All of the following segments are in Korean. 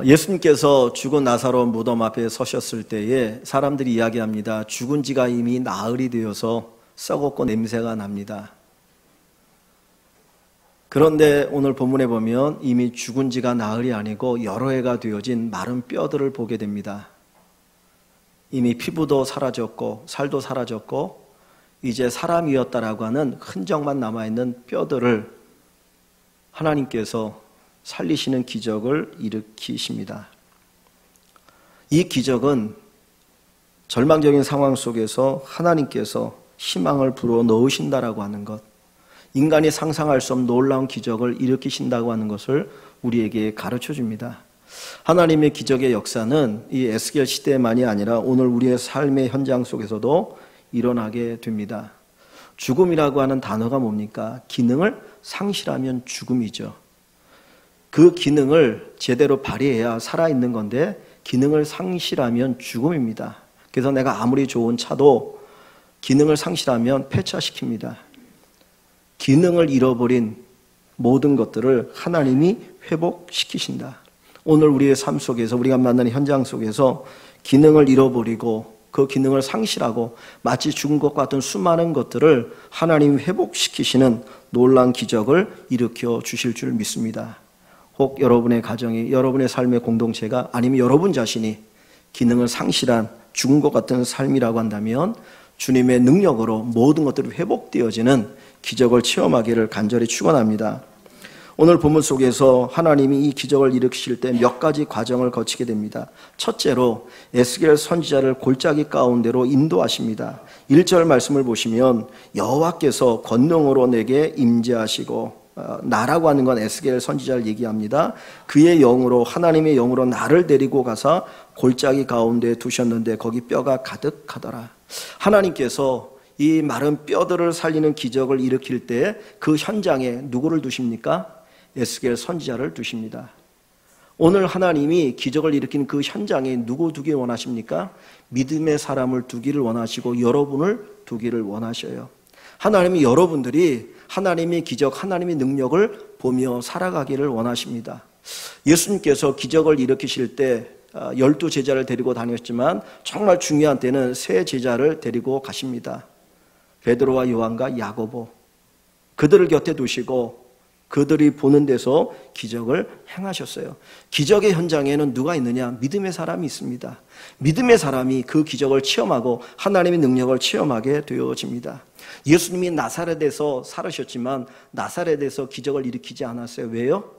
예수님께서 죽은 나사로 무덤 앞에 서셨을 때에 사람들이 이야기합니다. 죽은 지가 이미 나흘이 되어서 썩었고 냄새가 납니다. 그런데 오늘 본문에 보면 이미 죽은 지가 나흘이 아니고 여러 해가 되어진 마른 뼈들을 보게 됩니다. 이미 피부도 사라졌고 살도 사라졌고 이제 사람이었다라고 하는 흔적만 남아있는 뼈들을 하나님께서 살리시는 기적을 일으키십니다. 이 기적은 절망적인 상황 속에서 하나님께서 희망을 불어넣으신다라고 하는 것, 인간이 상상할 수 없는 놀라운 기적을 일으키신다고 하는 것을 우리에게 가르쳐 줍니다. 하나님의 기적의 역사는 이 에스겔 시대만이 아니라 오늘 우리의 삶의 현장 속에서도 일어나게 됩니다. 죽음이라고 하는 단어가 뭡니까? 기능을 상실하면 죽음이죠. 그 기능을 제대로 발휘해야 살아있는 건데 기능을 상실하면 죽음입니다. 그래서 내가 아무리 좋은 차도 기능을 상실하면 폐차시킵니다. 기능을 잃어버린 모든 것들을 하나님이 회복시키신다. 오늘 우리의 삶 속에서 우리가 만나는 현장 속에서 기능을 잃어버리고 그 기능을 상실하고 마치 죽은 것 같은 수많은 것들을 하나님이 회복시키시는 놀라운 기적을 일으켜 주실 줄 믿습니다. 혹 여러분의 가정이, 여러분의 삶의 공동체가 아니면 여러분 자신이 기능을 상실한 죽은 것 같은 삶이라고 한다면 주님의 능력으로 모든 것들이 회복되어지는 기적을 체험하기를 간절히 축원합니다. 오늘 본문 속에서 하나님이 이 기적을 일으키실 때 몇 가지 과정을 거치게 됩니다. 첫째로 에스겔 선지자를 골짜기 가운데로 인도하십니다. 1절 말씀을 보시면 여호와께서 권능으로 내게 임재하시고, 나라고 하는 건 에스겔 선지자를 얘기합니다. 그의 영으로, 하나님의 영으로 나를 데리고 가사 골짜기 가운데 두셨는데 거기 뼈가 가득하더라. 하나님께서 이 마른 뼈들을 살리는 기적을 일으킬 때 그 현장에 누구를 두십니까? 에스겔 선지자를 두십니다. 오늘 하나님이 기적을 일으킨 그 현장에 누구 두기 원하십니까? 믿음의 사람을 두기를 원하시고 여러분을 두기를 원하셔요. 하나님이 여러분들이 하나님의 기적, 하나님의 능력을 보며 살아가기를 원하십니다. 예수님께서 기적을 일으키실 때 12제자를 데리고 다녔지만 정말 중요한 때는 3제자를 데리고 가십니다. 베드로와 요한과 야고보, 그들을 곁에 두시고 그들이 보는 데서 기적을 행하셨어요. 기적의 현장에는 누가 있느냐? 믿음의 사람이 있습니다. 믿음의 사람이 그 기적을 체험하고 하나님의 능력을 체험하게 되어집니다. 예수님이 나사렛에서 살으셨지만 나사렛에서 기적을 일으키지 않았어요. 왜요?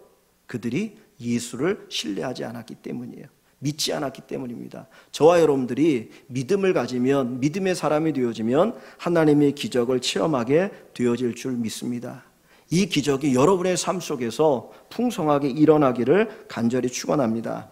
그들이 예수를 신뢰하지 않았기 때문이에요. 믿지 않았기 때문입니다. 저와 여러분들이 믿음을 가지면, 믿음의 사람이 되어지면 하나님의 기적을 체험하게 되어질 줄 믿습니다. 이 기적이 여러분의 삶 속에서 풍성하게 일어나기를 간절히 축원합니다.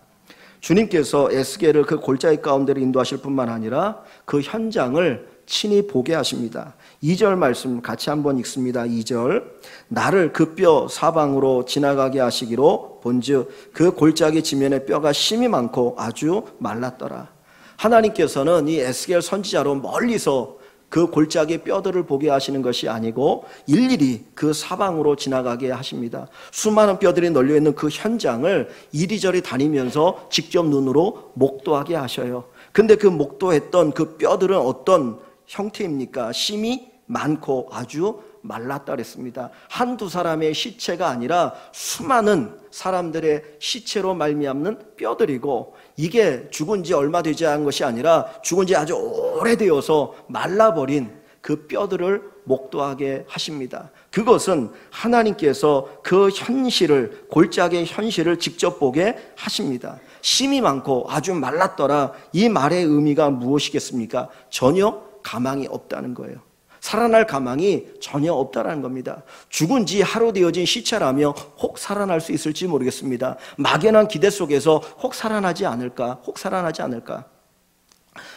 주님께서 에스겔을 그 골짜기 가운데로 인도하실 뿐만 아니라 그 현장을 친히 보게 하십니다. 2절 말씀 같이 한번 읽습니다. 2절, 나를 그 뼈 사방으로 지나가게 하시기로 본즉 그 골짜기 지면에 뼈가 심이 많고 아주 말랐더라. 하나님께서는 이 에스겔 선지자로 멀리서 그 골짜기 뼈들을 보게 하시는 것이 아니고 일일이 그 사방으로 지나가게 하십니다. 수많은 뼈들이 널려있는 그 현장을 이리저리 다니면서 직접 눈으로 목도하게 하셔요. 근데 그 목도했던 그 뼈들은 어떤 형태입니까? 심이 많고 아주 말랐다 그랬습니다. 한두 사람의 시체가 아니라 수많은 사람들의 시체로 말미암는 뼈들이고, 이게 죽은 지 얼마 되지 않은 것이 아니라 죽은 지 아주 오래되어서 말라버린 그 뼈들을 목도하게 하십니다. 그것은 하나님께서 그 현실을, 골짜기의 현실을 직접 보게 하십니다. 심이 많고 아주 말랐더라. 이 말의 의미가 무엇이겠습니까? 전혀 가망이 없다는 거예요. 살아날 가망이 전혀 없다는 겁니다. 죽은 지 하루 되어진 시체라며 혹 살아날 수 있을지 모르겠습니다. 막연한 기대 속에서 혹 살아나지 않을까, 혹 살아나지 않을까.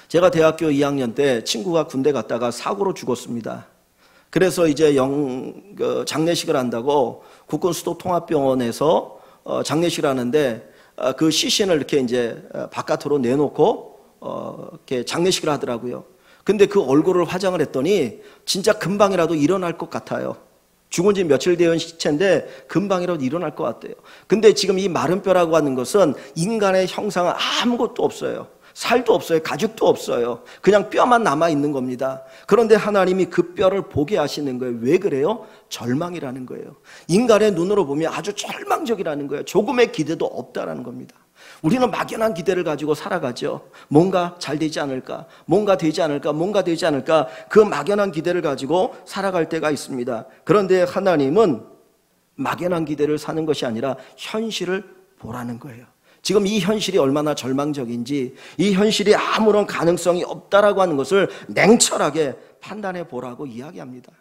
제가 대학교 2학년 때 친구가 군대 갔다가 사고로 죽었습니다. 그래서 이제 장례식을 한다고 국군수도통합병원에서 장례식을 하는데 그 시신을 이렇게 이제 바깥으로 내놓고 이렇게 장례식을 하더라고요. 근데 그 얼굴을 화장을 했더니 진짜 금방이라도 일어날 것 같아요. 죽은 지 며칠 되은 시체인데 금방이라도 일어날 것 같대요. 근데 지금 이 마른 뼈라고 하는 것은 인간의 형상은 아무것도 없어요. 살도 없어요. 가죽도 없어요. 그냥 뼈만 남아있는 겁니다. 그런데 하나님이 그 뼈를 보게 하시는 거예요. 왜 그래요? 절망이라는 거예요. 인간의 눈으로 보면 아주 절망적이라는 거예요. 조금의 기대도 없다라는 겁니다. 우리는 막연한 기대를 가지고 살아가죠. 뭔가 잘 되지 않을까? 뭔가 되지 않을까? 뭔가 되지 않을까? 그 막연한 기대를 가지고 살아갈 때가 있습니다. 그런데 하나님은 막연한 기대를 사는 것이 아니라 현실을 보라는 거예요. 지금 이 현실이 얼마나 절망적인지, 이 현실이 아무런 가능성이 없다라고 하는 것을 냉철하게 판단해 보라고 이야기합니다.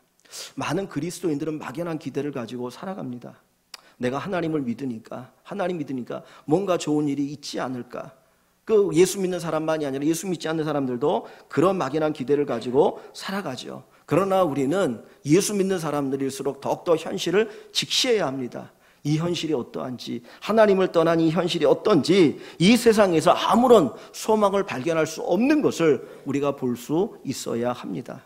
많은 그리스도인들은 막연한 기대를 가지고 살아갑니다. 내가 하나님을 믿으니까, 하나님 믿으니까 뭔가 좋은 일이 있지 않을까. 그 예수 믿는 사람만이 아니라 예수 믿지 않는 사람들도 그런 막연한 기대를 가지고 살아가죠. 그러나 우리는 예수 믿는 사람들일수록 더욱더 현실을 직시해야 합니다. 이 현실이 어떠한지, 하나님을 떠난 이 현실이 어떤지, 이 세상에서 아무런 소망을 발견할 수 없는 것을 우리가 볼 수 있어야 합니다.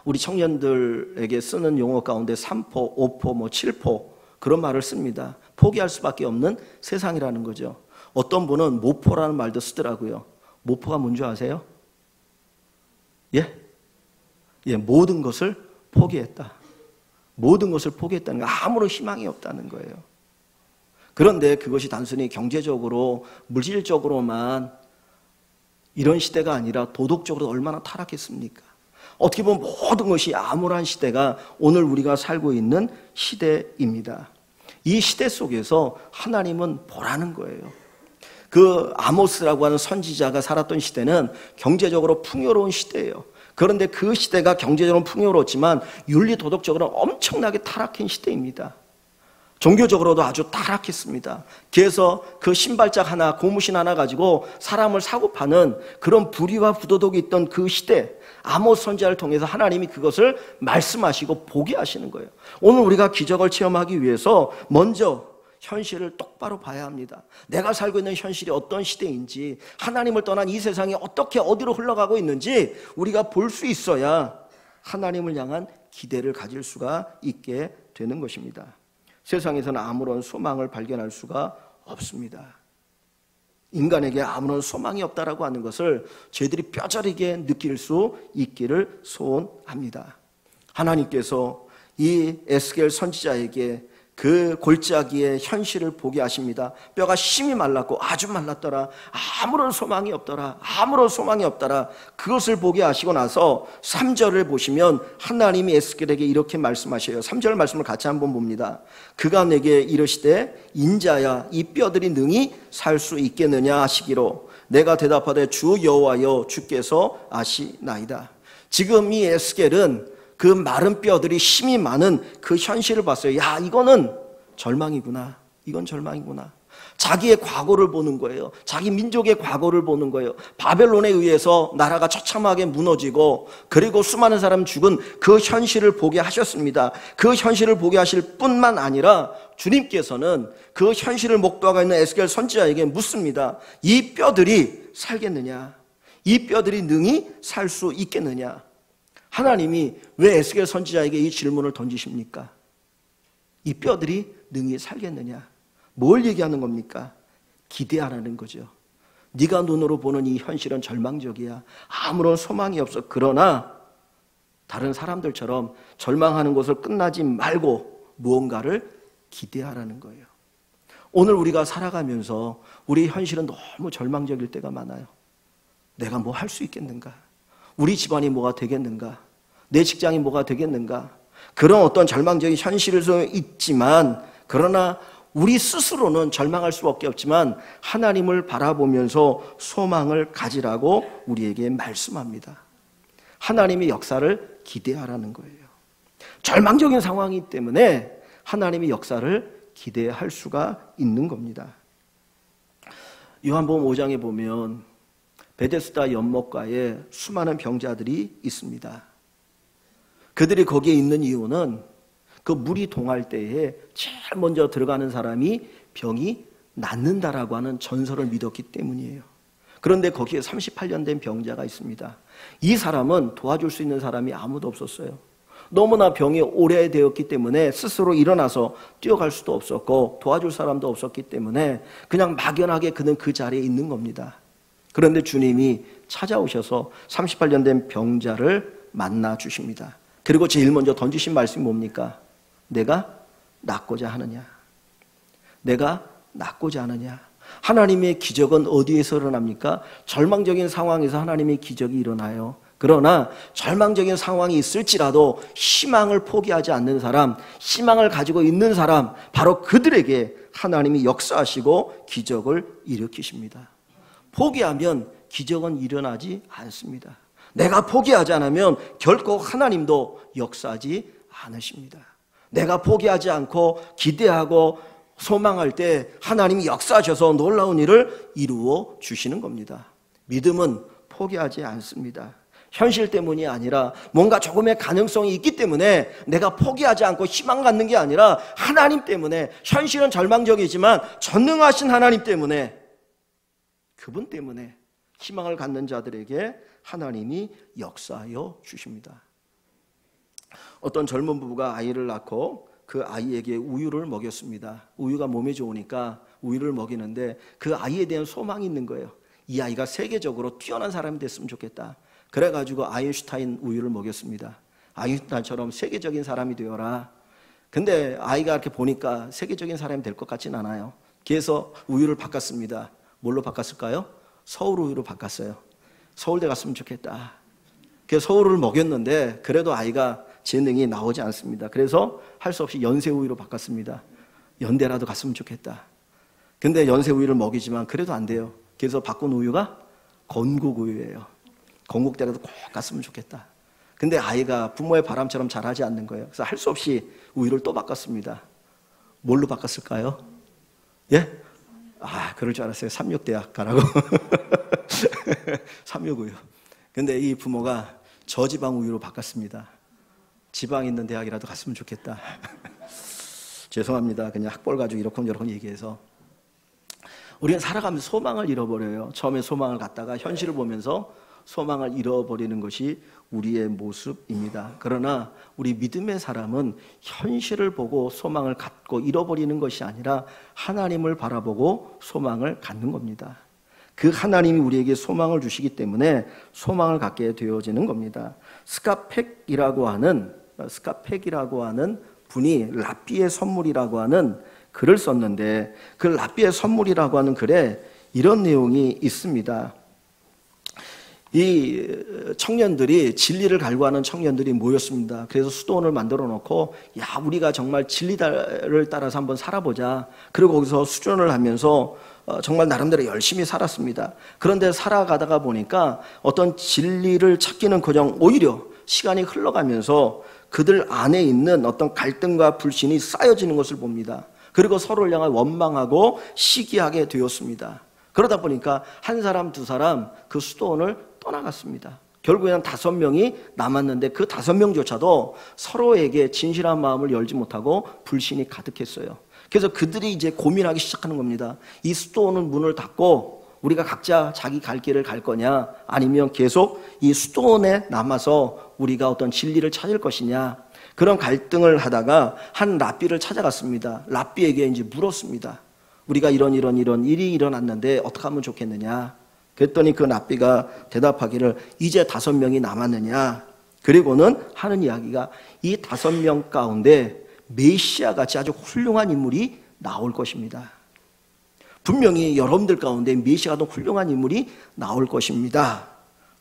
우리 청년들에게 쓰는 용어 가운데 3포, 5포, 7포 그런 말을 씁니다. 포기할 수밖에 없는 세상이라는 거죠. 어떤 분은 모포라는 말도 쓰더라고요. 모포가 뭔지 아세요? 모든 것을 포기했다. 모든 것을 포기했다는 거, 아무런 희망이 없다는 거예요. 그런데 그것이 단순히 경제적으로, 물질적으로만 이런 시대가 아니라 도덕적으로 얼마나 타락했습니까? 어떻게 보면 모든 것이 암울한 시대가 오늘 우리가 살고 있는 시대입니다. 이 시대 속에서 하나님은 보라는 거예요. 그 아모스라고 하는 선지자가 살았던 시대는 경제적으로 풍요로운 시대예요. 그런데 그 시대가 경제적으로는 풍요로웠지만 윤리 도덕적으로는 엄청나게 타락한 시대입니다. 종교적으로도 아주 타락했습니다. 그래서 그 신발짝 하나, 고무신 하나 가지고 사람을 사고 파는 그런 불의와 부도덕이 있던 그 시대, 아모스 선지자를 통해서 하나님이 그것을 말씀하시고 보게 하시는 거예요. 오늘 우리가 기적을 체험하기 위해서 먼저 현실을 똑바로 봐야 합니다. 내가 살고 있는 현실이 어떤 시대인지, 하나님을 떠난 이 세상이 어떻게 어디로 흘러가고 있는지 우리가 볼 수 있어야 하나님을 향한 기대를 가질 수가 있게 되는 것입니다. 세상에서는 아무런 소망을 발견할 수가 없습니다. 인간에게 아무런 소망이 없다라고 하는 것을 저희들이 뼈저리게 느낄 수 있기를 소원합니다. 하나님께서 이 에스겔 선지자에게 그 골짜기의 현실을 보게 하십니다. 뼈가 심히 말랐고 아주 말랐더라. 아무런 소망이 없더라. 아무런 소망이 없더라. 그것을 보게 하시고 나서 3절을 보시면 하나님이 에스겔에게 이렇게 말씀하셔요. 3절 말씀을 같이 한번 봅니다. 그가 내게 이르시되 인자야 이 뼈들이 능히 살 수 있겠느냐 하시기로 내가 대답하되 주 여호와여 주께서 아시나이다. 지금 이 에스겔은 그 마른 뼈들이 힘이 많은 그 현실을 봤어요. 야, 이거는 절망이구나. 이건 절망이구나. 자기의 과거를 보는 거예요. 자기 민족의 과거를 보는 거예요. 바벨론에 의해서 나라가 처참하게 무너지고 그리고 수많은 사람 죽은 그 현실을 보게 하셨습니다. 그 현실을 보게 하실 뿐만 아니라 주님께서는 그 현실을 목도하고 있는 에스겔 선지자에게 묻습니다. 이 뼈들이 살겠느냐? 이 뼈들이 능히 살 수 있겠느냐? 하나님이 왜 에스겔 선지자에게 이 질문을 던지십니까? 이 뼈들이 능히 살겠느냐? 뭘 얘기하는 겁니까? 기대하라는 거죠. 네가 눈으로 보는 이 현실은 절망적이야. 아무런 소망이 없어. 그러나 다른 사람들처럼 절망하는 것을 끝나지 말고 무언가를 기대하라는 거예요. 오늘 우리가 살아가면서 우리 현실은 너무 절망적일 때가 많아요. 내가 뭐 할 수 있겠는가? 우리 집안이 뭐가 되겠는가? 내 직장이 뭐가 되겠는가? 그런 어떤 절망적인 현실이 있지만 그러나 우리 스스로는 절망할 수밖에 없지만 하나님을 바라보면서 소망을 가지라고 우리에게 말씀합니다. 하나님의 역사를 기대하라는 거예요. 절망적인 상황이기 때문에 하나님의 역사를 기대할 수가 있는 겁니다. 요한복음 5장에 보면 베데스다 연못가에 수많은 병자들이 있습니다. 그들이 거기에 있는 이유는 그 물이 동할 때에 제일 먼저 들어가는 사람이 병이 낫는다라고 하는 전설을 믿었기 때문이에요. 그런데 거기에 38년 된 병자가 있습니다. 이 사람은 도와줄 수 있는 사람이 아무도 없었어요. 너무나 병이 오래되었기 때문에 스스로 일어나서 뛰어갈 수도 없었고 도와줄 사람도 없었기 때문에 그냥 막연하게 그는 그 자리에 있는 겁니다. 그런데 주님이 찾아오셔서 38년 된 병자를 만나 주십니다. 그리고 제일 먼저 던지신 말씀이 뭡니까? 내가 낫고자 하느냐? 내가 낫고자 하느냐? 하나님의 기적은 어디에서 일어납니까? 절망적인 상황에서 하나님의 기적이 일어나요. 그러나 절망적인 상황이 있을지라도 희망을 포기하지 않는 사람, 희망을 가지고 있는 사람, 바로 그들에게 하나님이 역사하시고 기적을 일으키십니다. 포기하면 기적은 일어나지 않습니다. 내가 포기하지 않으면 결코 하나님도 역사하지 않으십니다. 내가 포기하지 않고 기대하고 소망할 때 하나님이 역사하셔서 놀라운 일을 이루어 주시는 겁니다. 믿음은 포기하지 않습니다. 현실 때문이 아니라 뭔가 조금의 가능성이 있기 때문에 내가 포기하지 않고 희망 갖는 게 아니라 하나님 때문에, 현실은 절망적이지만 전능하신 하나님 때문에, 그분 때문에 희망을 갖는 자들에게 하나님이 역사하여 주십니다. 어떤 젊은 부부가 아이를 낳고 그 아이에게 우유를 먹였습니다. 우유가 몸에 좋으니까 우유를 먹이는데 그 아이에 대한 소망이 있는 거예요. 이 아이가 세계적으로 뛰어난 사람이 됐으면 좋겠다. 그래가지고 아인슈타인 우유를 먹였습니다. 아인슈타인처럼 세계적인 사람이 되어라. 근데 아이가 이렇게 보니까 세계적인 사람이 될 것 같진 않아요. 그래서 우유를 바꿨습니다. 뭘로 바꿨을까요? 서울 우유로 바꿨어요. 서울대 갔으면 좋겠다. 그래서 서울을 먹였는데 그래도 아이가 재능이 나오지 않습니다. 그래서 할 수 없이 연세 우유로 바꿨습니다. 연대라도 갔으면 좋겠다. 근데 연세 우유를 먹이지만 그래도 안 돼요. 그래서 바꾼 우유가 건국 우유예요. 건국대라도 꼭 갔으면 좋겠다. 근데 아이가 부모의 바람처럼 잘하지 않는 거예요. 그래서 할 수 없이 우유를 또 바꿨습니다. 뭘로 바꿨을까요? 예? 그럴 줄 알았어요. 삼육대학 가라고. 삼육우유. 근데 이 부모가 저지방 우유로 바꿨습니다. 지방에 있는 대학이라도 갔으면 좋겠다. 죄송합니다. 그냥 학벌 가지고 이렇건 얘기해서. 우리는 살아가면서 소망을 잃어버려요. 처음에 소망을 갖다가 현실을 보면서 소망을 잃어버리는 것이 우리의 모습입니다. 그러나 우리 믿음의 사람은 현실을 보고 소망을 갖고 잃어버리는 것이 아니라 하나님을 바라보고 소망을 갖는 겁니다. 그 하나님이 우리에게 소망을 주시기 때문에 소망을 갖게 되어지는 겁니다. 스카펙이라고 하는 분이 랍비의 선물이라고 하는 글을 썼는데 그 랍비의 선물이라고 하는 글에 이런 내용이 있습니다. 이 청년들이 진리를 갈구하는 청년들이 모였습니다. 그래서 수도원을 만들어 놓고 우리가 정말 진리를 따라서 한번 살아보자. 그리고 거기서 수련을 하면서 정말 나름대로 열심히 살았습니다. 그런데 살아가다가 보니까 어떤 진리를 찾기는커녕 오히려 시간이 흘러가면서 그들 안에 있는 어떤 갈등과 불신이 쌓여지는 것을 봅니다. 그리고 서로를 향해 원망하고 시기하게 되었습니다. 그러다 보니까 한 사람 두 사람 그 수도원을 떠나갔습니다. 결국에는 5명이 남았는데 그 5명조차도 서로에게 진실한 마음을 열지 못하고 불신이 가득했어요. 그래서 그들이 이제 고민하기 시작하는 겁니다. 이 수도원은 문을 닫고 우리가 각자 자기 갈 길을 갈 거냐, 아니면 계속 이 수도원에 남아서 우리가 어떤 진리를 찾을 것이냐, 그런 갈등을 하다가 한 랍비를 찾아갔습니다. 랍비에게 이제 물었습니다. 우리가 이런 일이 일어났는데 어떻게 하면 좋겠느냐. 그랬더니 그 랍비가 대답하기를 이제 5명이 남았느냐. 그리고는 하는 이야기가 이 5명 가운데 메시아 같이 아주 훌륭한 인물이 나올 것입니다. 분명히 여러분들 가운데 메시아 같은 훌륭한 인물이 나올 것입니다.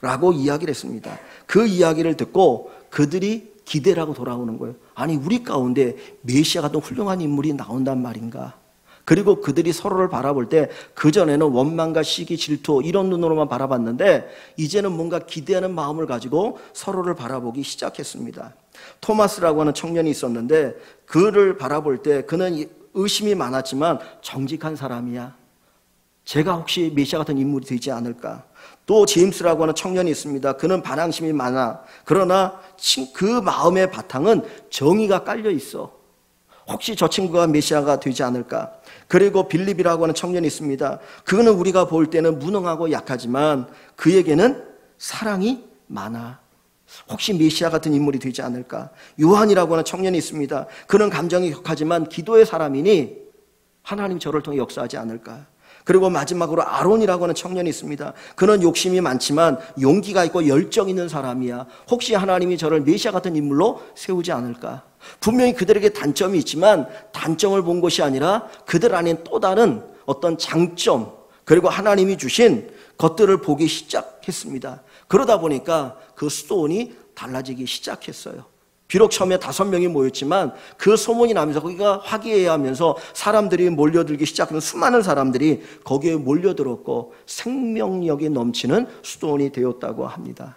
라고 이야기를 했습니다. 그 이야기를 듣고 그들이 기대를 하고 돌아오는 거예요. 아니, 우리 가운데 메시아 같은 훌륭한 인물이 나온단 말인가. 그리고 그들이 서로를 바라볼 때 그전에는 원망과 시기, 질투 이런 눈으로만 바라봤는데 이제는 뭔가 기대하는 마음을 가지고 서로를 바라보기 시작했습니다. 토마스라고 하는 청년이 있었는데 그를 바라볼 때 그는 의심이 많았지만 정직한 사람이야. 제가 혹시 메시아 같은 인물이 되지 않을까. 또 제임스라고 하는 청년이 있습니다. 그는 반항심이 많아. 그러나 그 마음의 바탕은 정의가 깔려 있어. 혹시 저 친구가 메시아가 되지 않을까. 그리고 빌립이라고 하는 청년이 있습니다. 그는 우리가 볼 때는 무능하고 약하지만 그에게는 사랑이 많아. 혹시 메시아 같은 인물이 되지 않을까? 요한이라고 하는 청년이 있습니다. 그는 감정이 격하지만 기도의 사람이니 하나님 저를 통해 역사하지 않을까? 그리고 마지막으로 아론이라고 하는 청년이 있습니다. 그는 욕심이 많지만 용기가 있고 열정 있는 사람이야. 혹시 하나님이 저를 메시아 같은 인물로 세우지 않을까? 분명히 그들에게 단점이 있지만 단점을 본 것이 아니라 그들 안에 또 다른 어떤 장점, 그리고 하나님이 주신 것들을 보기 시작했습니다. 그러다 보니까 그 수도원이 달라지기 시작했어요. 비록 처음에 5명이 모였지만 그 소문이 나면서 거기가 화기애애하면서 사람들이 몰려들기 시작하는 수많은 사람들이 거기에 몰려들었고 생명력이 넘치는 수도원이 되었다고 합니다.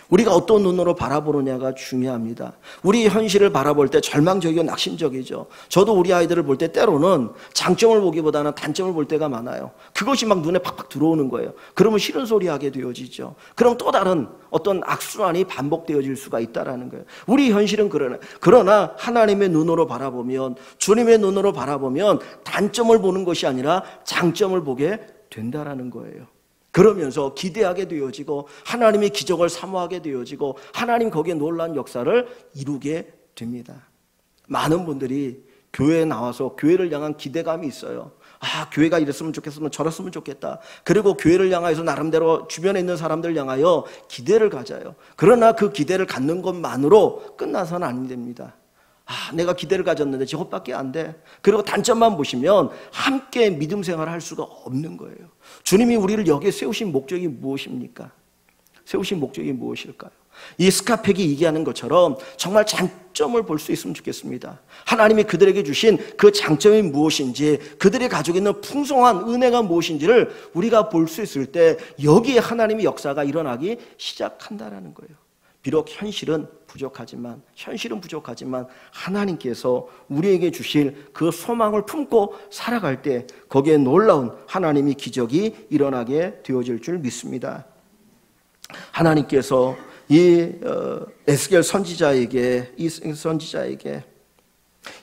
우리가 어떤 눈으로 바라보느냐가 중요합니다. 우리 현실을 바라볼 때 절망적이고 낙심적이죠. 저도 우리 아이들을 볼 때 때로는 장점을 보기보다는 단점을 볼 때가 많아요. 그것이 막 눈에 팍팍 들어오는 거예요. 그러면 싫은 소리 하게 되어지죠. 그럼 또 다른 어떤 악순환이 반복되어질 수가 있다는 거예요. 우리 현실은 그러나 하나님의 눈으로 바라보면, 주님의 눈으로 바라보면 단점을 보는 것이 아니라 장점을 보게 된다는 거예요. 그러면서 기대하게 되어지고 하나님의 기적을 사모하게 되어지고 하나님 거기에 놀라운 역사를 이루게 됩니다. 많은 분들이 교회에 나와서 교회를 향한 기대감이 있어요. 아, 교회가 이랬으면 좋겠으면 저랬으면 좋겠다. 그리고 교회를 향해서 나름대로 주변에 있는 사람들 향하여 기대를 가져요. 그러나 그 기대를 갖는 것만으로 끝나서는 안 됩니다. 아, 내가 기대를 가졌는데 저것밖에 안 돼. 그리고 단점만 보시면 함께 믿음 생활을 할 수가 없는 거예요. 주님이 우리를 여기에 세우신 목적이 무엇입니까? 세우신 목적이 무엇일까요? 이 스카펙이 얘기하는 것처럼 정말 장점을 볼 수 있으면 좋겠습니다. 하나님이 그들에게 주신 그 장점이 무엇인지, 그들이 가지고 있는 풍성한 은혜가 무엇인지를 우리가 볼 수 있을 때 여기에 하나님의 역사가 일어나기 시작한다는 거예요. 비록 현실은 부족하지만 하나님께서 우리에게 주실 그 소망을 품고 살아갈 때 거기에 놀라운 하나님의 기적이 일어나게 되어질 줄 믿습니다. 하나님께서 이 에스겔 선지자에게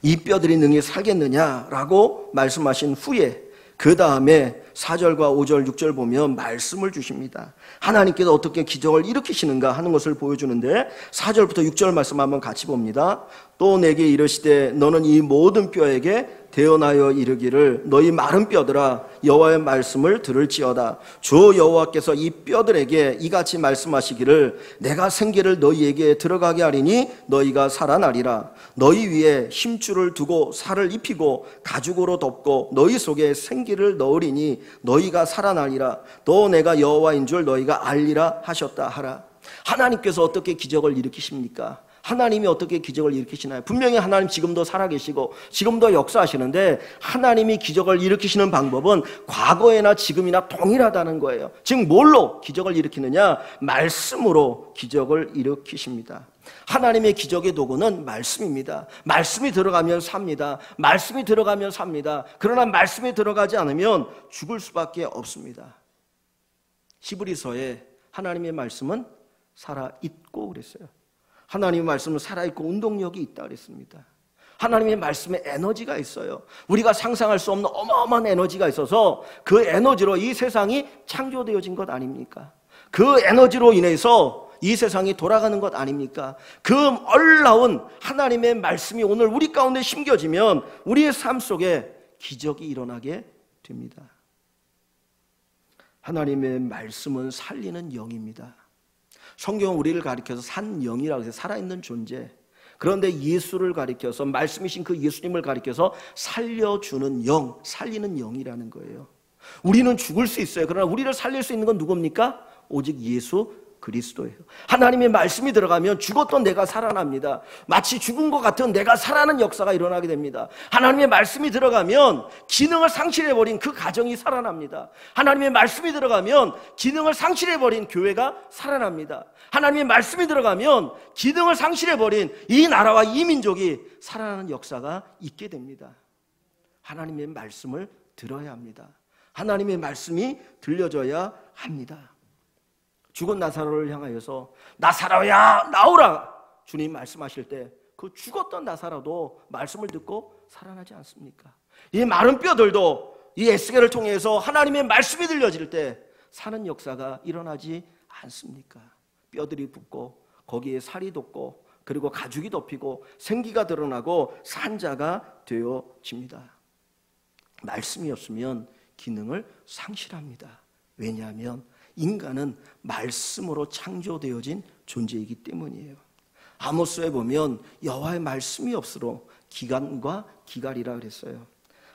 이 뼈들이 능히 살겠느냐라고 말씀하신 후에 그 다음에 4절과 5절, 6절 보면 말씀을 주십니다. 하나님께서 어떻게 기적을 일으키시는가 하는 것을 보여주는데 4절부터 6절 말씀 한번 같이 봅니다. 또 내게 이르시되 너는 이 모든 뼈에게 대언하여 이르기를 너희 마른 뼈들아 여호와의 말씀을 들을지어다. 주 여호와께서 이 뼈들에게 이같이 말씀하시기를 내가 생기를 너희에게 들어가게 하리니 너희가 살아나리라. 너희 위에 힘줄을 두고 살을 입히고 가죽으로 덮고 너희 속에 생기를 넣으리니 너희가 살아나리라. 또 내가 여호와인 줄 너희가 알리라 하셨다 하라. 하나님께서 어떻게 기적을 일으키십니까? 하나님이 어떻게 기적을 일으키시나요? 분명히 하나님 지금도 살아계시고 지금도 역사하시는데 하나님이 기적을 일으키시는 방법은 과거에나 지금이나 동일하다는 거예요. 즉 뭘로 기적을 일으키느냐? 말씀으로 기적을 일으키십니다. 하나님의 기적의 도구는 말씀입니다. 말씀이 들어가면 삽니다. 말씀이 들어가면 삽니다. 그러나 말씀이 들어가지 않으면 죽을 수밖에 없습니다. 히브리서에 하나님의 말씀은 살아있고 그랬어요. 하나님의 말씀은 살아있고 운동력이 있다 그랬습니다. 하나님의 말씀에 에너지가 있어요. 우리가 상상할 수 없는 어마어마한 에너지가 있어서 그 에너지로 이 세상이 창조되어진 것 아닙니까? 그 에너지로 인해서 이 세상이 돌아가는 것 아닙니까? 그 놀라운 하나님의 말씀이 오늘 우리 가운데 심겨지면 우리의 삶 속에 기적이 일어나게 됩니다. 하나님의 말씀은 살리는 영입니다. 성경은 우리를 가리켜서 산 영이라고 해서 살아있는 존재. 그런데 예수를 가리켜서 말씀이신 그 예수님을 가리켜서 살려주는 영, 살리는 영이라는 거예요. 우리는 죽을 수 있어요. 그러나 우리를 살릴 수 있는 건 누굽니까? 오직 예수 그리스도예요. 하나님의 말씀이 들어가면 죽었던 내가 살아납니다. 마치 죽은 것 같은 내가 살아나는 역사가 일어나게 됩니다. 하나님의 말씀이 들어가면 기능을 상실해버린 그 가정이 살아납니다. 하나님의 말씀이 들어가면 기능을 상실해버린 교회가 살아납니다. 하나님의 말씀이 들어가면 기능을 상실해버린 이 나라와 이 민족이 살아나는 역사가 있게 됩니다. 하나님의 말씀을 들어야 합니다. 하나님의 말씀이 들려져야 합니다. 죽은 나사로를 향하여서 나사로야 나오라 주님 말씀하실 때 그 죽었던 나사로도 말씀을 듣고 살아나지 않습니까? 이 마른 뼈들도 이 에스겔을 통해서 하나님의 말씀이 들려질 때 사는 역사가 일어나지 않습니까? 뼈들이 붙고 거기에 살이 돋고 그리고 가죽이 덮이고 생기가 드러나고 산자가 되어집니다. 말씀이 없으면 기능을 상실합니다. 왜냐하면 인간은 말씀으로 창조되어진 존재이기 때문이에요. 아모스에 보면 여호와의 말씀이 없으로 기간과 기갈이라 그랬어요.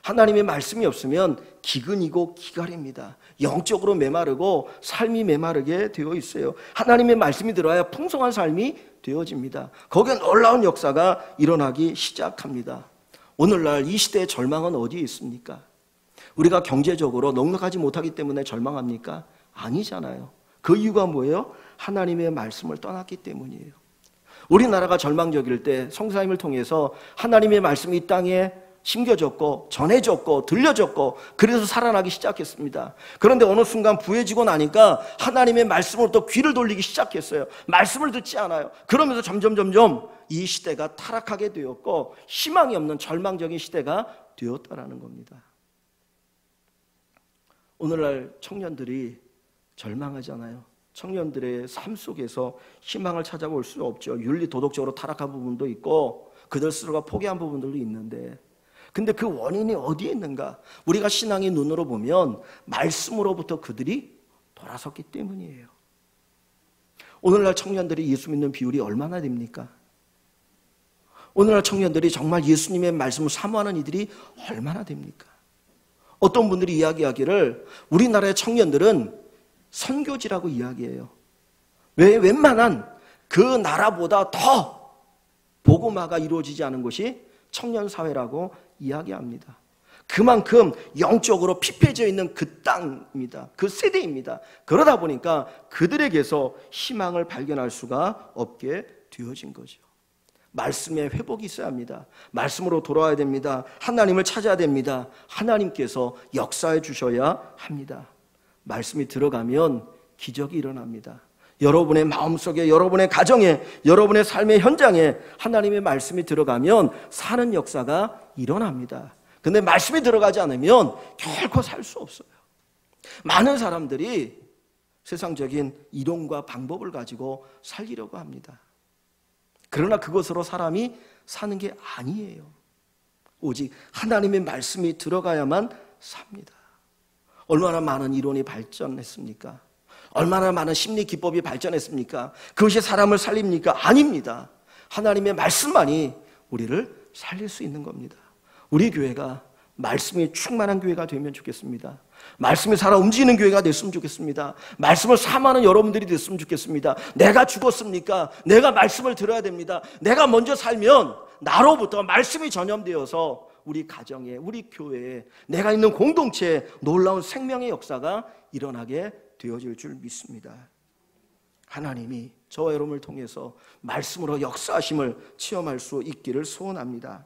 하나님의 말씀이 없으면 기근이고 기갈입니다. 영적으로 메마르고 삶이 메마르게 되어 있어요. 하나님의 말씀이 들어야 풍성한 삶이 되어집니다. 거기에 놀라운 역사가 일어나기 시작합니다. 오늘날 이 시대의 절망은 어디에 있습니까? 우리가 경제적으로 넉넉하지 못하기 때문에 절망합니까? 아니잖아요. 그 이유가 뭐예요? 하나님의 말씀을 떠났기 때문이에요. 우리나라가 절망적일 때 성사님을 통해서 하나님의 말씀이 이 땅에 심겨졌고 전해졌고 들려졌고 그래서 살아나기 시작했습니다. 그런데 어느 순간 부해지고 나니까 하나님의 말씀으로 또 귀를 돌리기 시작했어요. 말씀을 듣지 않아요. 그러면서 점점 이 시대가 타락하게 되었고 희망이 없는 절망적인 시대가 되었다라는 겁니다. 오늘날 청년들이 절망하잖아요. 청년들의 삶 속에서 희망을 찾아볼 수 없죠. 윤리 도덕적으로 타락한 부분도 있고 그들 스스로가 포기한 부분들도 있는데, 근데 그 원인이 어디에 있는가? 우리가 신앙의 눈으로 보면 말씀으로부터 그들이 돌아섰기 때문이에요. 오늘날 청년들이 예수 믿는 비율이 얼마나 됩니까? 오늘날 청년들이 정말 예수님의 말씀을 사모하는 이들이 얼마나 됩니까? 어떤 분들이 이야기하기를 우리나라의 청년들은 선교지라고 이야기해요. 왜? 웬만한 그 나라보다 더 복음화가 이루어지지 않은 것이 청년사회라고 이야기합니다. 그만큼 영적으로 피폐져 있는 그 땅입니다. 그 세대입니다. 그러다 보니까 그들에게서 희망을 발견할 수가 없게 되어진 거죠. 말씀에 회복이 있어야 합니다. 말씀으로 돌아와야 됩니다. 하나님을 찾아야 됩니다. 하나님께서 역사해 주셔야 합니다. 말씀이 들어가면 기적이 일어납니다. 여러분의 마음속에, 여러분의 가정에, 여러분의 삶의 현장에 하나님의 말씀이 들어가면 사는 역사가 일어납니다. 근데 말씀이 들어가지 않으면 결코 살 수 없어요. 많은 사람들이 세상적인 이론과 방법을 가지고 살리려고 합니다. 그러나 그것으로 사람이 사는 게 아니에요. 오직 하나님의 말씀이 들어가야만 삽니다. 얼마나 많은 이론이 발전했습니까? 얼마나 많은 심리 기법이 발전했습니까? 그것이 사람을 살립니까? 아닙니다. 하나님의 말씀만이 우리를 살릴 수 있는 겁니다. 우리 교회가 말씀이 충만한 교회가 되면 좋겠습니다. 말씀이 살아 움직이는 교회가 됐으면 좋겠습니다. 말씀을 사모하는 여러분들이 됐으면 좋겠습니다. 내가 죽었습니까? 내가 말씀을 들어야 됩니다. 내가 먼저 살면 나로부터 말씀이 전염되어서 우리 가정에, 우리 교회에, 내가 있는 공동체에 놀라운 생명의 역사가 일어나게 되어질 줄 믿습니다. 하나님이 저와 여러분을 통해서 말씀으로 역사하심을 체험할 수 있기를 소원합니다.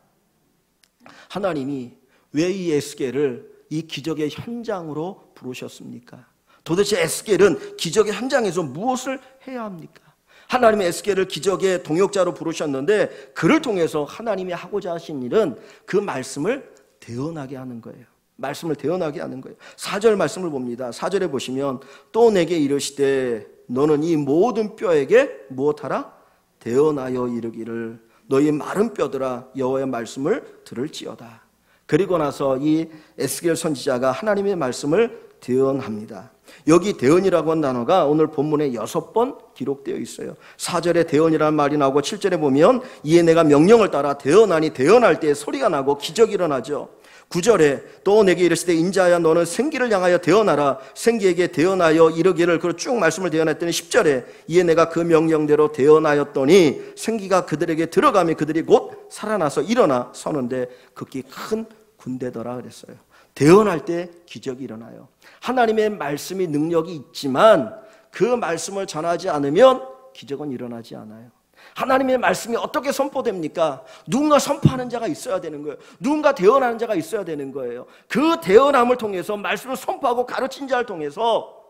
하나님이 왜 이 에스겔을 이 기적의 현장으로 부르셨습니까? 도대체 에스겔은 기적의 현장에서 무엇을 해야 합니까? 하나님의 에스겔을 기적의 동역자로 부르셨는데 그를 통해서 하나님이 하고자 하신 일은 그 말씀을 대언하게 하는 거예요. 말씀을 대언하게 하는 거예요. 4절 말씀을 봅니다. 4절에 보시면 또 내게 이르시되 너는 이 모든 뼈에게 무엇하라? 대언하여 이르기를 너희 마른 뼈들아 여호와의 말씀을 들을지어다. 그리고 나서 이 에스겔 선지자가 하나님의 말씀을 대언합니다. 여기 대언이라고 한 단어가 오늘 본문에 6번 기록되어 있어요. 4절에 대언이라는 말이 나오고 7절에 보면 이에 내가 명령을 따라 대언하니 대언할 때 소리가 나고 기적이 일어나죠. 9절에 또 내게 이르시되 인자야 너는 생기를 향하여 대언하라. 생기에게 대언하여 이르기를. 그리고 쭉 말씀을 대언했더니 10절에 이에 내가 그 명령대로 대언하였더니 생기가 그들에게 들어가며 그들이 곧 살아나서 일어나 서는데 극히 큰 군대더라 그랬어요. 대언할 때 기적이 일어나요. 하나님의 말씀이 능력이 있지만 그 말씀을 전하지 않으면 기적은 일어나지 않아요. 하나님의 말씀이 어떻게 선포됩니까? 누군가 선포하는 자가 있어야 되는 거예요. 누군가 대언하는 자가 있어야 되는 거예요. 그 대언함을 통해서 말씀을 선포하고 가르친 자를 통해서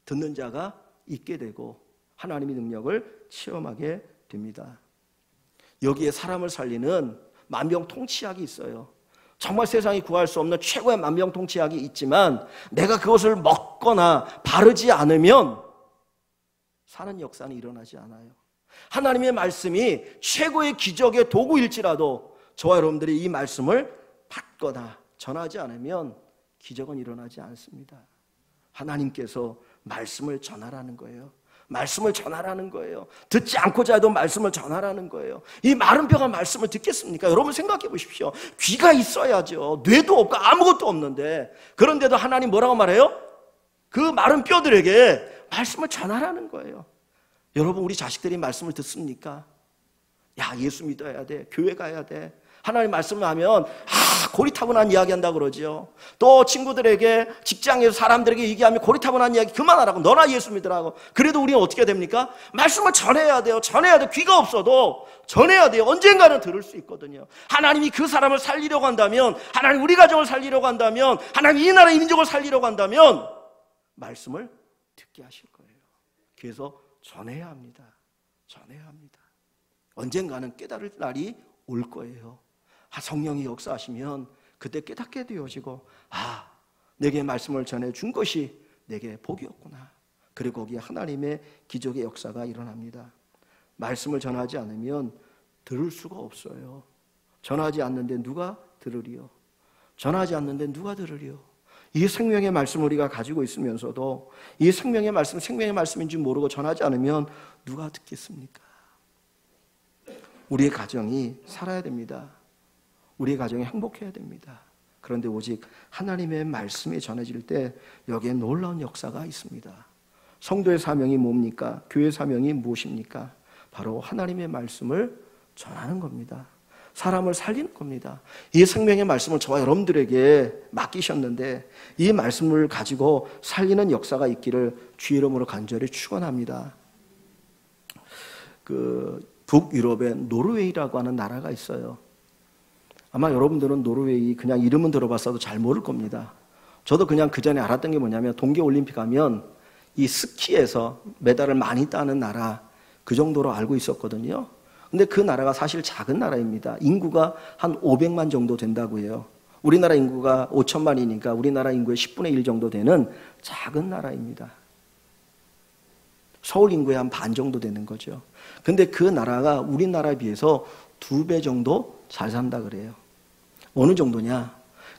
듣는 자가 있게 되고 하나님의 능력을 체험하게 됩니다. 여기에 사람을 살리는 만병통치약이 있어요. 정말 세상이 구할 수 없는 최고의 만병통치약이 있지만 내가 그것을 먹거나 바르지 않으면 사는 역사는 일어나지 않아요. 하나님의 말씀이 최고의 기적의 도구일지라도 저와 여러분들이 이 말씀을 받거나 전하지 않으면 기적은 일어나지 않습니다. 하나님께서 말씀을 전하라는 거예요. 말씀을 전하라는 거예요. 듣지 않고자 해도 말씀을 전하라는 거예요. 이 마른 뼈가 말씀을 듣겠습니까? 여러분 생각해 보십시오. 귀가 있어야죠. 뇌도 없고 아무것도 없는데, 그런데도 하나님 뭐라고 말해요? 그 마른 뼈들에게 말씀을 전하라는 거예요. 여러분, 우리 자식들이 말씀을 듣습니까? 야, 예수 믿어야 돼. 교회 가야 돼. 하나님 말씀을 하면 고리타분한 이야기 한다고 그러죠. 또 친구들에게, 직장에서 사람들에게 얘기하면 고리타분한 이야기 그만하라고, 너나 예수 믿으라고. 그래도 우리는 어떻게 됩니까? 말씀을 전해야 돼요. 전해야 돼. 귀가 없어도 전해야 돼요. 언젠가는 들을 수 있거든요. 하나님이 그 사람을 살리려고 한다면, 하나님 우리 가정을 살리려고 한다면, 하나님 이 나라 민족을 살리려고 한다면 말씀을 듣게 하실 거예요. 그래서 전해야 합니다. 전해야 합니다. 언젠가는 깨달을 날이 올 거예요. 성령이 역사하시면 그때 깨닫게 되어지고, 내게 말씀을 전해준 것이 내게 복이었구나. 그리고 거기에 하나님의 기적의 역사가 일어납니다. 말씀을 전하지 않으면 들을 수가 없어요. 전하지 않는데 누가 들으리요? 전하지 않는데 누가 들으리요? 이 생명의 말씀을 우리가 가지고 있으면서도 이 생명의 말씀, 생명의 말씀인 줄 모르고 전하지 않으면 누가 듣겠습니까? 우리의 가정이 살아야 됩니다. 우리의 가정이 행복해야 됩니다. 그런데 오직 하나님의 말씀이 전해질 때 여기에 놀라운 역사가 있습니다. 성도의 사명이 뭡니까? 교회의 사명이 무엇입니까? 바로 하나님의 말씀을 전하는 겁니다. 사람을 살리는 겁니다. 이 생명의 말씀을 저와 여러분들에게 맡기셨는데 이 말씀을 가지고 살리는 역사가 있기를 주의 이름으로 간절히 축원합니다. 북유럽에 노르웨이라고 하는 나라가 있어요. 아마 여러분들은 노르웨이 그냥 이름은 들어봤어도 잘 모를 겁니다. 저도 그냥 그 전에 알았던 게 뭐냐면 동계올림픽 하면 이 스키에서 메달을 많이 따는 나라, 그 정도로 알고 있었거든요. 근데 그 나라가 사실 작은 나라입니다. 인구가 한 500만 정도 된다고 해요. 우리나라 인구가 5천만이니까 우리나라 인구의 10분의 1 정도 되는 작은 나라입니다. 서울 인구의 한 반 정도 되는 거죠. 근데 그 나라가 우리나라에 비해서 2배 정도 잘 산다 그래요. 어느 정도냐?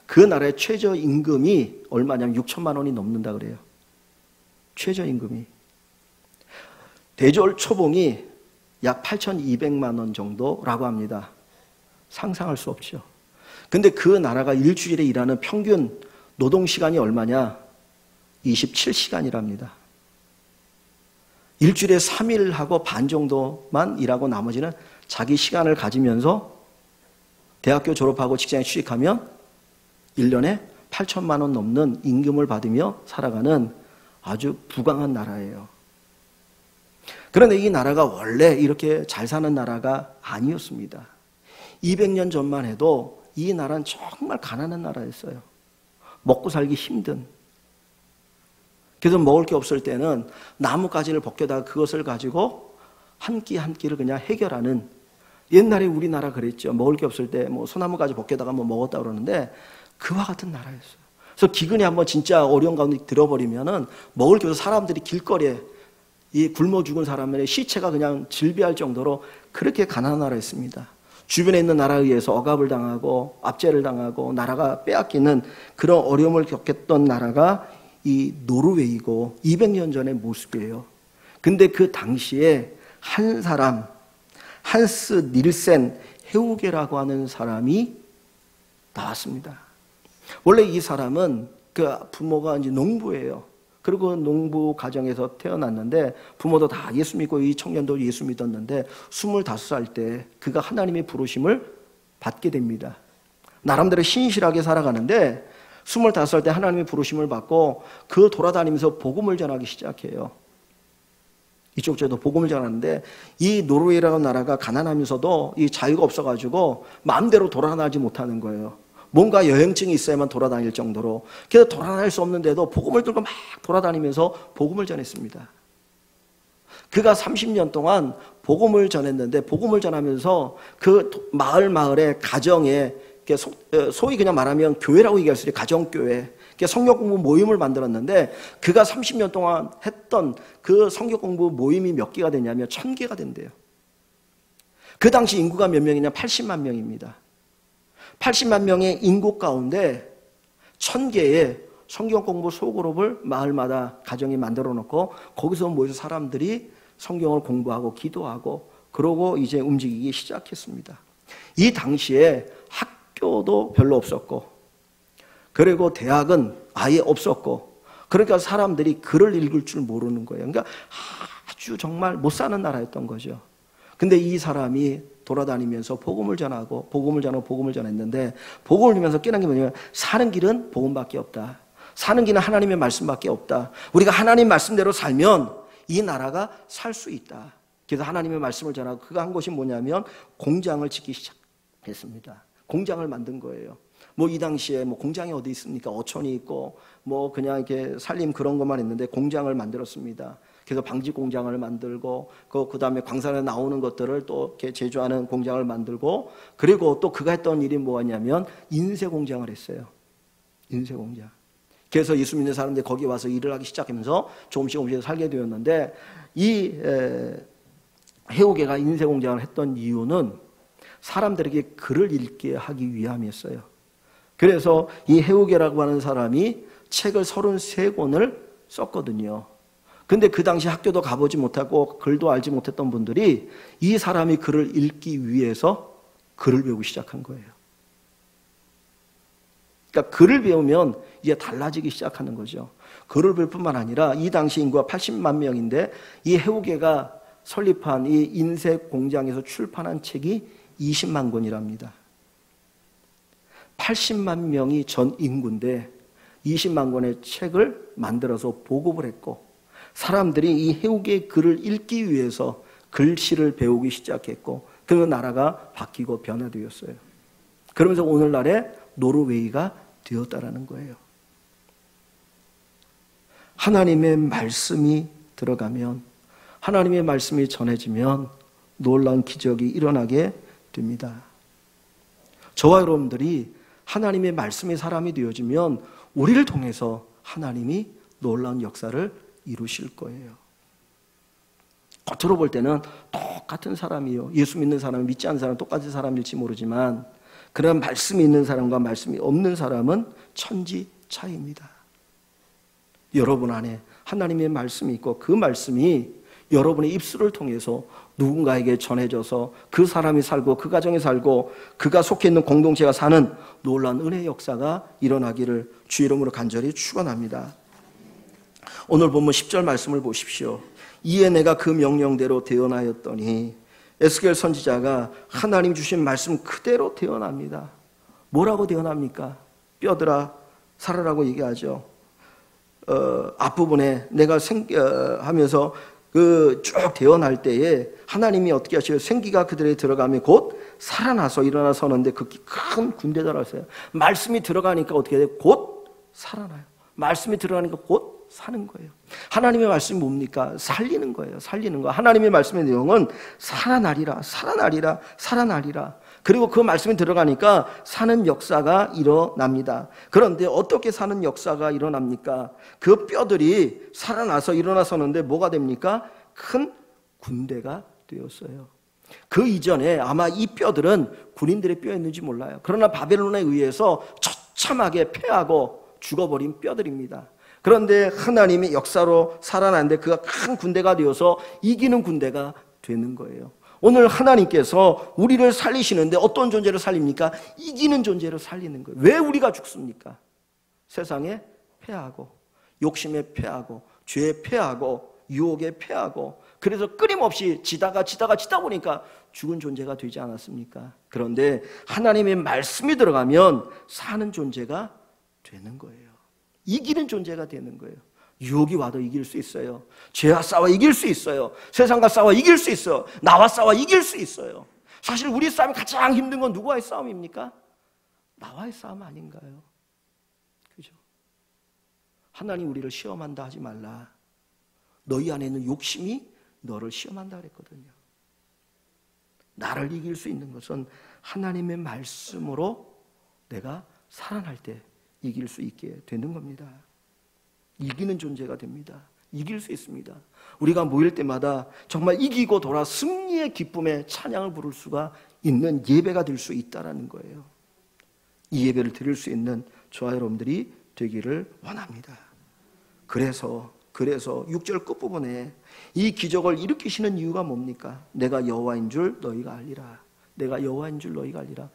그 나라의 최저임금이 얼마냐면 6천만 원이 넘는다 그래요. 최저임금이. 대졸 초봉이 약 8,200만 원 정도라고 합니다. 상상할 수 없죠. 근데 그 나라가 일주일에 일하는 평균 노동시간이 얼마냐? 27시간이랍니다. 일주일에 3일하고 반 정도만 일하고 나머지는 자기 시간을 가지면서 대학교 졸업하고 직장에 취직하면 1년에 8천만 원 넘는 임금을 받으며 살아가는 아주 부강한 나라예요. 그런데 이 나라가 원래 이렇게 잘 사는 나라가 아니었습니다. 200년 전만 해도 이 나라는 정말 가난한 나라였어요. 먹고 살기 힘든. 그래서 먹을 게 없을 때는 나뭇가지를 벗겨다가 그것을 가지고 한 끼 한 끼를 그냥 해결하는, 옛날에 우리나라 그랬죠. 먹을 게 없을 때 뭐 소나무 가지 벗겨다가 뭐 먹었다 그러는데 그와 같은 나라였어요. 그래서 기근이 한번 진짜 어려운 가운데 들어버리면은 먹을 게 없어서 사람들이 길거리에 이 굶어 죽은 사람의 시체가 그냥 질비할 정도로 그렇게 가난한 나라였습니다. 주변에 있는 나라에 의해서 억압을 당하고 압제를 당하고 나라가 빼앗기는 그런 어려움을 겪었던 나라가 이 노르웨이고 200년 전의 모습이에요. 근데 그 당시에 한 사람, 한스 닐센 헤우게라고 하는 사람이 나왔습니다. 원래 이 사람은 그 부모가 이제 농부예요. 그리고 농부 가정에서 태어났는데 부모도 다 예수 믿고 이 청년도 예수 믿었는데 25살 때 그가 하나님의 부르심을 받게 됩니다. 나름대로 신실하게 살아가는데 25살 때 하나님의 부르심을 받고 그 돌아다니면서 복음을 전하기 시작해요. 이쪽 저도 복음을 전하는데 이 노르웨이라는 나라가 가난하면서도 이 자유가 없어가지고 마음대로 돌아다니지 못하는 거예요. 뭔가 여행증이 있어야만 돌아다닐 정도로. 그래서 돌아다닐 수 없는데도 복음을 들고 막 돌아다니면서 복음을 전했습니다. 그가 30년 동안 복음을 전했는데 복음을 전하면서 그 마을에 가정에 소위 그냥 말하면 교회라고 얘기할 수 있어요. 가정교회. 성경 공부 모임을 만들었는데 그가 30년 동안 했던 그 성경 공부 모임이 몇 개가 되냐면 1000개가 된대요. 그 당시 인구가 몇 명이냐? 80만 명입니다. 80만 명의 인구 가운데 1000개의 성경 공부 소그룹을 마을마다 가정이 만들어 놓고 거기서 모여서 사람들이 성경을 공부하고 기도하고 그러고 이제 움직이기 시작했습니다. 이 당시에 학교도 별로 없었고 그리고 대학은 아예 없었고 그러니까 사람들이 글을 읽을 줄 모르는 거예요. 그러니까 아주 정말 못 사는 나라였던 거죠. 근데 이 사람이 돌아다니면서 복음을 전하고 복음을 전했는데 복음을 전하면서 깨달은 게 뭐냐면 사는 길은 복음밖에 없다. 사는 길은 하나님의 말씀밖에 없다. 우리가 하나님 말씀대로 살면 이 나라가 살 수 있다. 그래서 하나님의 말씀을 전하고 그가 한 것이 뭐냐면 공장을 짓기 시작했습니다. 공장을 만든 거예요. 뭐 이 당시에 뭐 공장이 어디 있습니까? 어촌이 있고 뭐 그냥 이렇게 살림 그런 것만 있는데 공장을 만들었습니다. 그래서 방지 공장을 만들고 그 다음에 광산에 나오는 것들을 또 이렇게 제조하는 공장을 만들고 그리고 또 그가 했던 일이 뭐였냐면 인쇄 공장을 했어요. 인쇄 공장. 그래서 예수 믿는 사람들이 거기 와서 일을 하기 시작하면서 조금씩 살게 되었는데 이 해오게가 인쇄 공장을 했던 이유는 사람들에게 글을 읽게 하기 위함이었어요. 그래서 이 해오게라고 하는 사람이 책을 33권을 썼거든요. 근데 그 당시 학교도 가보지 못하고 글도 알지 못했던 분들이 이 사람이 글을 읽기 위해서 글을 배우기 시작한 거예요. 그러니까 글을 배우면 이제 달라지기 시작하는 거죠. 글을 배울 뿐만 아니라 이 당시 인구가 80만 명인데 이 해오게가 설립한 이 인쇄 공장에서 출판한 책이 20만 권이랍니다. 80만 명이 전 인구인데 20만 권의 책을 만들어서 보급을 했고 사람들이 이 해오게의 글을 읽기 위해서 글씨를 배우기 시작했고 그 나라가 바뀌고 변화되었어요. 그러면서 오늘날의 노르웨이가 되었다라는 거예요. 하나님의 말씀이 들어가면 하나님의 말씀이 전해지면 놀라운 기적이 일어나게 됩니다. 저와 여러분들이 하나님의 말씀의 사람이 되어지면 우리를 통해서 하나님이 놀라운 역사를 이루실 거예요. 겉으로 볼 때는 똑같은 사람이요. 예수 믿는 사람, 믿지 않는 사람 똑같은 사람일지 모르지만 그런 말씀이 있는 사람과 말씀이 없는 사람은 천지 차이입니다. 여러분 안에 하나님의 말씀이 있고 그 말씀이 여러분의 입술을 통해서 누군가에게 전해져서 그 사람이 살고 그 가정이 살고 그가 속해 있는 공동체가 사는 놀라운 은혜의 역사가 일어나기를 주 이름으로 간절히 축원합니다. 오늘 본문 10절 말씀을 보십시오. 이에 내가 그 명령대로 대언하였더니 에스겔 선지자가 하나님 주신 말씀 그대로 대언합니다. 뭐라고 대언합니까? 뼈들아 살아라고 얘기하죠. 앞부분에 내가 하면서 그 쭉 대언할 때에 하나님이 어떻게 하셔요? 생기가 그들에게 들어가면 곧 살아나서 일어나 서는데 그 큰 군대더라 했어요. 말씀이 들어가니까 어떻게 돼요? 곧 살아나요. 말씀이 들어가니까 곧 사는 거예요. 하나님의 말씀이 뭡니까? 살리는 거예요. 살리는 거. 하나님의 말씀의 내용은 살아나리라, 살아나리라, 살아나리라. 그리고 그 말씀이 들어가니까 사는 역사가 일어납니다. 그런데 어떻게 사는 역사가 일어납니까? 그 뼈들이 살아나서 일어나서는데 뭐가 됩니까? 큰 군대가 되었어요. 그 이전에 아마 이 뼈들은 군인들의 뼈였는지 몰라요. 그러나 바벨론에 의해서 처참하게 패하고 죽어버린 뼈들입니다. 그런데 하나님의 역사로 살아났는데 그가 큰 군대가 되어서 이기는 군대가 되는 거예요. 오늘 하나님께서 우리를 살리시는데 어떤 존재를 살립니까? 이기는 존재를 살리는 거예요. 왜 우리가 죽습니까? 세상에 패하고 욕심에 패하고 죄에 패하고 유혹에 패하고 그래서 끊임없이 지다가 보니까 죽은 존재가 되지 않았습니까? 그런데 하나님의 말씀이 들어가면 사는 존재가 되는 거예요. 이기는 존재가 되는 거예요. 유혹이 와도 이길 수 있어요. 죄와 싸워 이길 수 있어요. 세상과 싸워 이길 수 있어요. 나와 싸워 이길 수 있어요. 사실 우리 싸움이 가장 힘든 건 누구와의 싸움입니까? 나와의 싸움 아닌가요? 그죠? 하나님 우리를 시험한다 하지 말라. 너희 안에 있는 욕심이 너를 시험한다 그랬거든요. 나를 이길 수 있는 것은 하나님의 말씀으로 내가 살아날 때 이길 수 있게 되는 겁니다. 이기는 존재가 됩니다. 이길 수 있습니다. 우리가 모일 때마다 정말 이기고 돌아 승리의 기쁨에 찬양을 부를 수가 있는 예배가 될 수 있다는 거예요. 이 예배를 드릴 수 있는 저와 여러분들이 되기를 원합니다. 그래서 6절 끝부분에 이 기적을 일으키시는 이유가 뭡니까? 내가 여호와인 줄 너희가 알리라. 내가 여호와인 줄 너희가 알리라.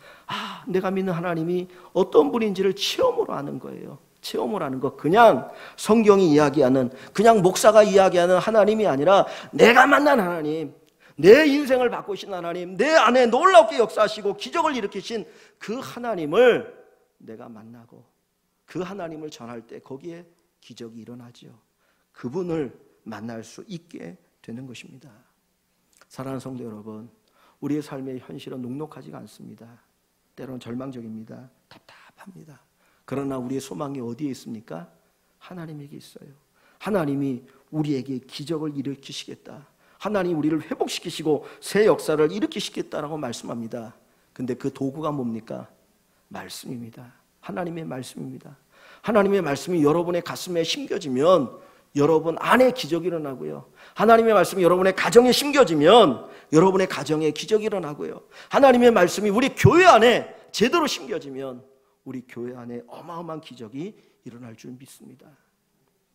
내가 믿는 하나님이 어떤 분인지를 체험으로 아는 거예요. 체험을 하는 것, 그냥 성경이 이야기하는, 그냥 목사가 이야기하는 하나님이 아니라 내가 만난 하나님, 내 인생을 바꾸신 하나님, 내 안에 놀랍게 역사하시고 기적을 일으키신 그 하나님을 내가 만나고 그 하나님을 전할 때 거기에 기적이 일어나죠. 그분을 만날 수 있게 되는 것입니다. 사랑하는 성도 여러분, 우리의 삶의 현실은 녹록하지가 않습니다. 때로는 절망적입니다. 답답합니다. 그러나 우리의 소망이 어디에 있습니까? 하나님에게 있어요. 하나님이 우리에게 기적을 일으키시겠다. 하나님이 우리를 회복시키시고 새 역사를 일으키시겠다라고 말씀합니다. 근데 그 도구가 뭡니까? 말씀입니다. 하나님의 말씀입니다. 하나님의 말씀이 여러분의 가슴에 심겨지면 여러분 안에 기적이 일어나고요. 하나님의 말씀이 여러분의 가정에 심겨지면 여러분의 가정에 기적이 일어나고요. 하나님의 말씀이 우리 교회 안에 제대로 심겨지면 우리 교회 안에 어마어마한 기적이 일어날 줄 믿습니다.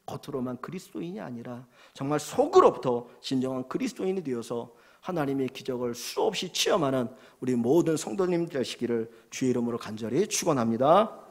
겉으로만 그리스도인이 아니라 정말 속으로부터 진정한 그리스도인이 되어서 하나님의 기적을 수없이 체험하는 우리 모든 성도님 되시기를 주의 이름으로 간절히 축원합니다.